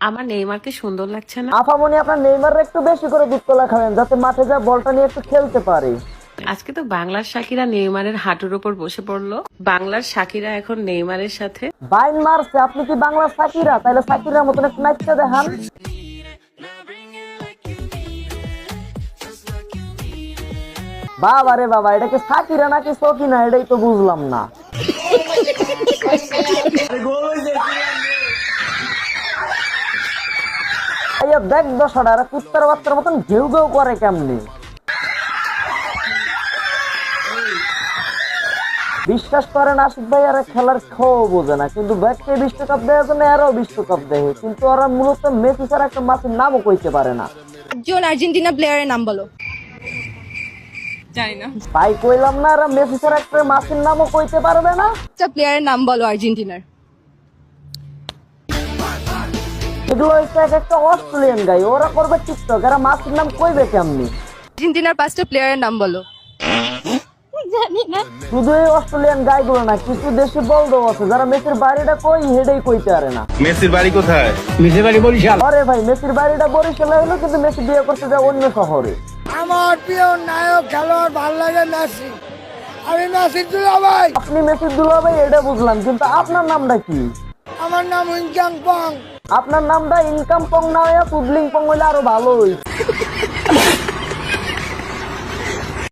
আমার নেইমারকে সুন্দর লাগছে না? আফামনি আপনার নেইমার একটু বেশি করে দুধ কলা খাবেন যাতে মাঠে যা বলটা নিয়ে একটু খেলতে পারে। আজকে তো বাংলার শাকিরা নেইমারের হাঁটুর উপর বসে পড়লো। বাংলার শাকিরা এখন নেইমারের সাথে। বাইন মারছে, আপনি কি বাংলার সাকিরা? তাইলে সাকিরার মতন একটু নাচতে দেখান। বাবা রে বাবা, এটা কি সাকিরা নাকি সকিনা এটাই তো বুঝলাম না। দেখ দশাটা এরা কুত্তার বাচ্চার মতন ঘেউ ঘেউ করে কেমনি। বিশ্বাস করেন আশিক ভাই, আর খেলার খাও বোঝে না, কিন্তু ব্যাগকে বিশ্বকাপ দেওয়ার জন্য এরাও বিশ্বকাপ দেয়, কিন্তু ওরা মূলত মেসি ছাড়া একটা মাসির নামও কইতে পারে না। একজন আর্জেন্টিনা প্লেয়ারের নাম বলো। জানি না। ভাই কইলাম না, এরা মেসি ছাড়া একটা মাসির নামও কইতে পারবে না। একটা প্লেয়ারের নাম বলো আর্জেন্টিনার। এগুলো হচ্ছে এক একটা অস্ট্রেলিয়ান গাই, ওরা করবে টিকটক, এরা মাসির নাম কইবে কেমনি? আর্জেন্টিনার 5টা প্লেয়ারের নাম বলো। শুধু এই অস্ট্রেলিয়ান গাইগুলো না, কিছু দেশি বলদও আছে যারা মেসির বাড়িটা কই হেডেই কইতে পারে না। মেসির বাড়ি কোথায়? মেসির বাড়ি বরিশাল। আরে ভাই, মেসির বাড়িটা বরিশালে হলো, কিন্তু মেসি বিয়ে করতে যায় অন্য শহরে। আমার প্রিয় নায়ক খেলোয়াড় ভালো লাগে মেসি। আমি মেসির দুলাভাই। আপনি মেসির দুলাভাই এটা বুঝলাম, কিন্তু আপনার নামটা কি? আমার নাম উইংচাং পং। আপনার নামটা ইনকাম পং না হইয়া কুদলিং পং হইলে আরো ভালো হইছে।